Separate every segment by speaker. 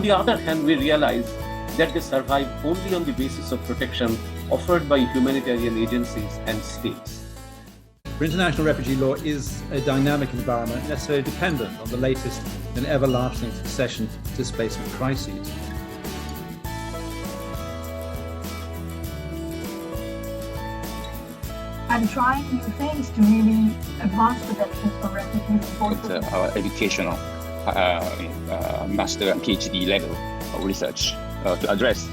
Speaker 1: the other hand, we realize that they survive only on the basis of protection offered by humanitarian agencies and states.
Speaker 2: International refugee law is a dynamic environment necessarily dependent on the latest and everlasting succession of displacement crises.
Speaker 3: And trying new things to really advance protection for refugees.
Speaker 4: It's our educational master and PhD level of research to address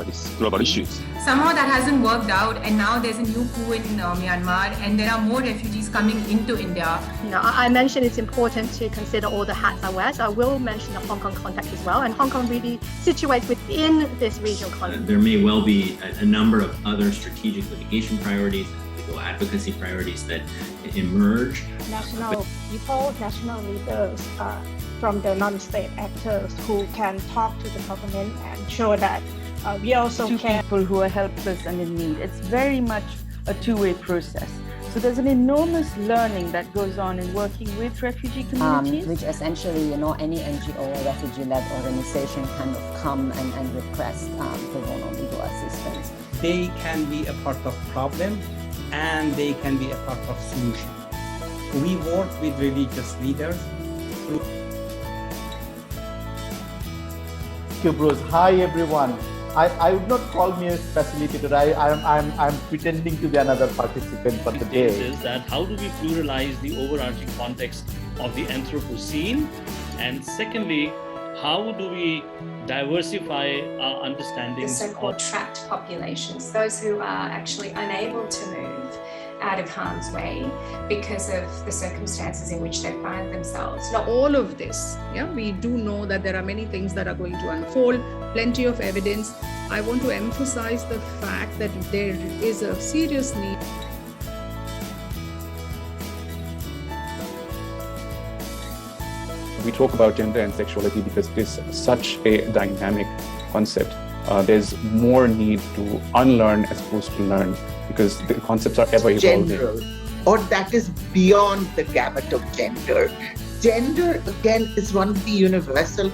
Speaker 4: these global issues.
Speaker 5: Somehow that hasn't worked out, and now there's a new coup in Myanmar, and there are more refugees coming into India.
Speaker 3: I mentioned it's important to consider all the hats I wear, so I will mention the Hong Kong context as well, and Hong Kong really situates within this regional context.
Speaker 6: There may well be a number of other strategic litigation priorities, legal advocacy priorities that emerge.
Speaker 7: National people, national leaders from the non-state actors who can talk to the government and show that we also can.
Speaker 8: People who are helpless and in need. It's very much a two-way process. So there's an enormous learning that goes on in working with refugee communities.
Speaker 9: Which essentially, any NGO or refugee-led organization kind of come and request pro bono legal assistance.
Speaker 10: They can be a part of problem and they can be a part of solution. We work with religious leaders.
Speaker 11: Thank you, Bruce. Hi, everyone. I would not call me a facilitator. I'm pretending to be another participant for the day.
Speaker 12: Is that how do we pluralize the overarching context of the Anthropocene? And secondly, how do we diversify our understandings
Speaker 13: the so-called trapped populations, those who are actually unable to move out of harm's way because of the circumstances in which they find themselves.
Speaker 14: Now, all of this, we do know that there are many things that are going to unfold, plenty of evidence. I want to emphasize the fact that there is a serious need.
Speaker 15: We talk about gender and sexuality because it is such a dynamic concept. There's more need to unlearn as opposed to learn because the concepts are ever evolving.
Speaker 16: Gender, or that is beyond the gamut of gender. Gender, again, is one of the universal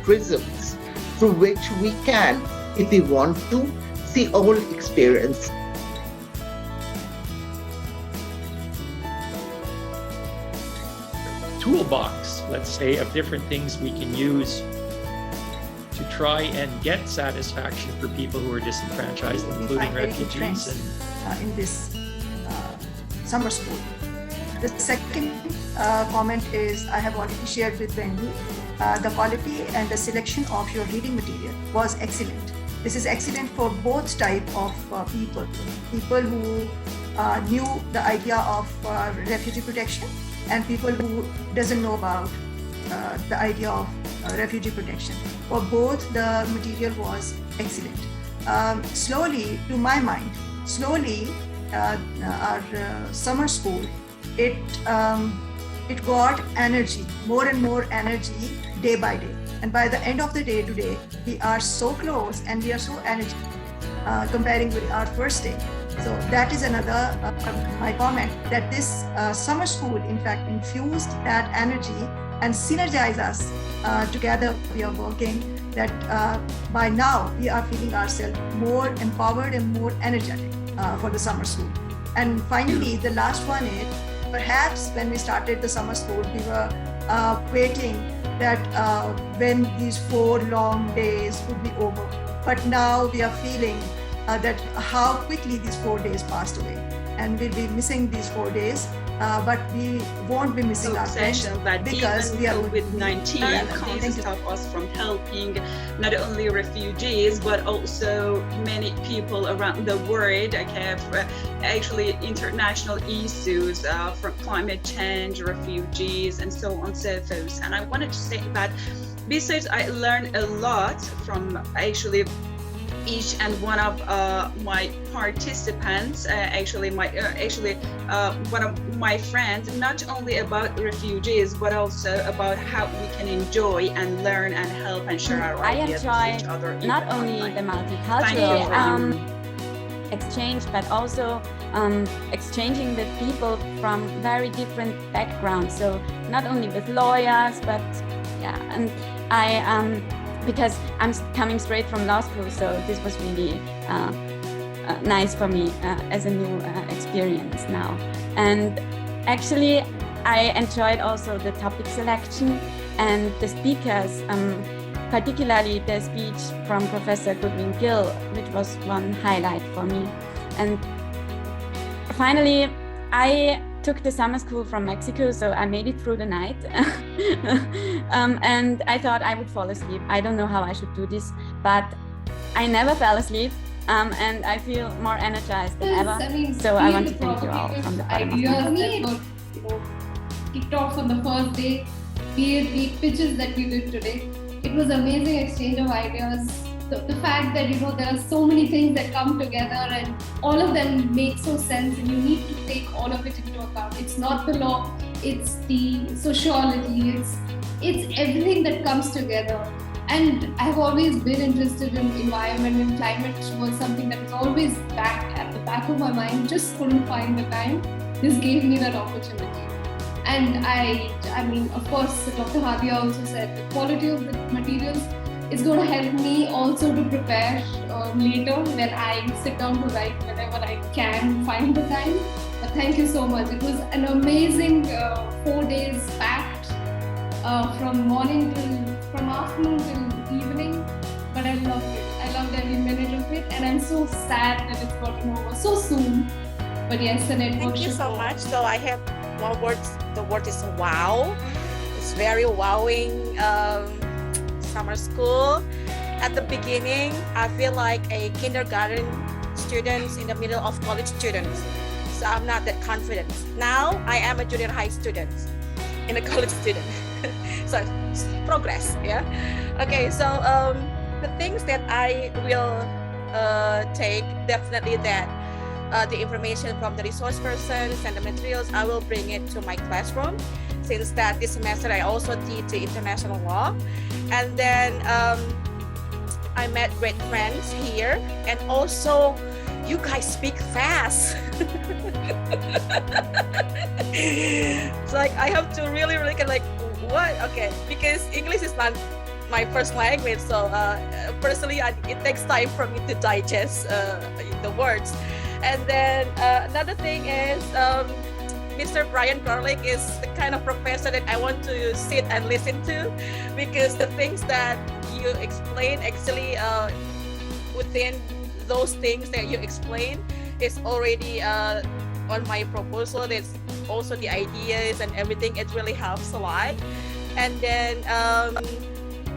Speaker 16: prisms through which we can, if we want to, see all experience.
Speaker 17: Toolbox, let's say, of different things we can use to try and get satisfaction for people who are disenfranchised, including refugees.
Speaker 18: In this summer school. The second comment is, I have already shared with Wendy, the quality and the selection of your reading material was excellent. This is excellent for both type of people. People who knew the idea of refugee protection and people who doesn't know about the idea of refugee protection. For both, the material was excellent. Slowly, to my mind, our summer school, it got energy, more and more energy day by day. And by the end of the day today, we are so close and we are so energetic comparing with our first day. So that is another my comment, that this summer school in fact infused that energy and synergize us together. We are working that by now we are feeling ourselves more empowered and more energetic for the summer school. And finally, the last one is, perhaps when we started the summer school, we were waiting that when these 4 long days would be over. But now we are feeling that how quickly these 4 days passed away. And we'll be missing these 4 days, but we won't be missing our friends because we are
Speaker 19: COVID-19 can't stop us from helping not only refugees but also many people around the world. Actually international issues from climate change, refugees, and so on and so forth. And I wanted to say that besides I learned a lot from actually each and one of my participants, one of my friends, not only about refugees, but also about how we can enjoy and learn and help and share our ideas with each other.
Speaker 9: I enjoyed not only the multicultural exchange, but also exchanging with people from very different backgrounds. So not only with lawyers, but and I because I'm coming straight from law school, so this was really nice for me as a new experience now. And actually, I enjoyed also the topic selection and the speakers, particularly the speech from Professor Goodwin Gill, which was one highlight for me. And finally, I took the summer school from Mexico, so I made it through the night. And I thought I would fall asleep. I don't know how I should do this, but I never fell asleep. And I feel more energized than ever. So I want to thank you all from the bottom of my heart.
Speaker 20: Ideas that were kicked off on the first day, be it the pitches that we did today. It was amazing exchange of ideas. The fact that there are so many things that come together and all of them make so sense, and you need to take all of it into account. It's not the law, it's the sociology, it's everything that comes together. And I've always been interested in environment, and climate was something that was always at the back of my mind, just couldn't find the time. This gave me that opportunity. And I mean, of course, Dr. Hadia also said the quality of the materials is going to help me also to prepare later when I sit down to write whenever I can find the time. But thank you so much. It was an amazing 4 days packed from afternoon till evening. But I loved it. I loved every minute of it, and I'm so sad that it's gotten over so soon. But yes, the network.
Speaker 21: Thank you so much. So I have one word. The word is wow. It's very wowing. Summer school. At the beginning, I feel like a kindergarten student in the middle of college students. So I'm not that confident. Now I am a junior high student and a college student. So progress, yeah. Okay, so the things that I will take, definitely that the information from the resource persons and the materials, I will bring it to my classroom, since that this semester I also teach international law. And then I met great friends here, and also you guys speak fast. It's like I have to really kind of like, what? Okay, because English is not my first language, so personally it takes time for me to digest the words. And then another thing is Mr. Brian Garlick is the kind of professor that I want to sit and listen to, because the things that you explain actually within those things that you explain is already on my proposal. There's also the ideas and everything. It really helps a lot. And then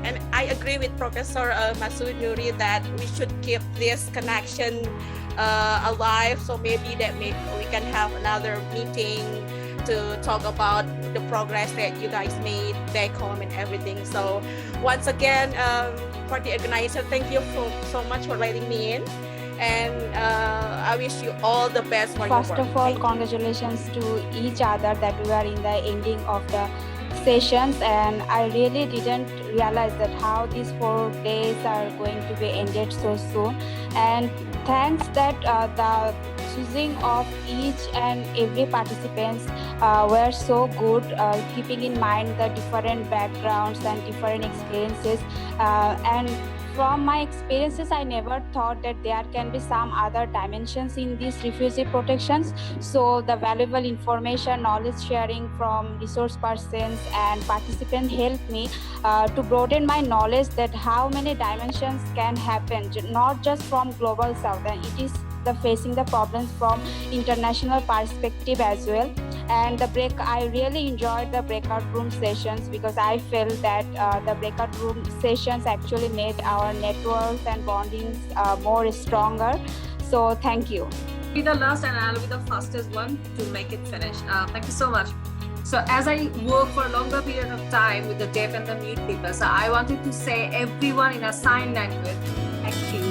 Speaker 21: and I agree with Professor Masood Nuri that we should keep this connection alive. So maybe that we can have another meeting to talk about the progress that you guys made back home and everything. So once again, for the organizer, thank you so much for letting me in. And I wish you all the best for your work.
Speaker 22: First of all, congratulations to each other that we are in the ending of the sessions, and I really didn't realize that how these 4 days are going to be ended so soon. And thanks that the choosing of each and every participants were so good, keeping in mind the different backgrounds and different experiences. And from my experiences, I never thought that there can be some other dimensions in these refugee protections. So the valuable information, knowledge sharing from resource persons and participants helped me to broaden my knowledge that how many dimensions can happen, not just from global south, and it is the facing the problems from international perspective as well. And I really enjoyed the breakout room sessions, because I felt that the breakout room sessions actually made our networks and bondings more stronger. So thank you.
Speaker 23: I'll be the last and I'll be the fastest one to make it finish. Thank you so much. So as I work for a longer period of time with the deaf and the mute people, so I wanted to say everyone in a sign language, thank you.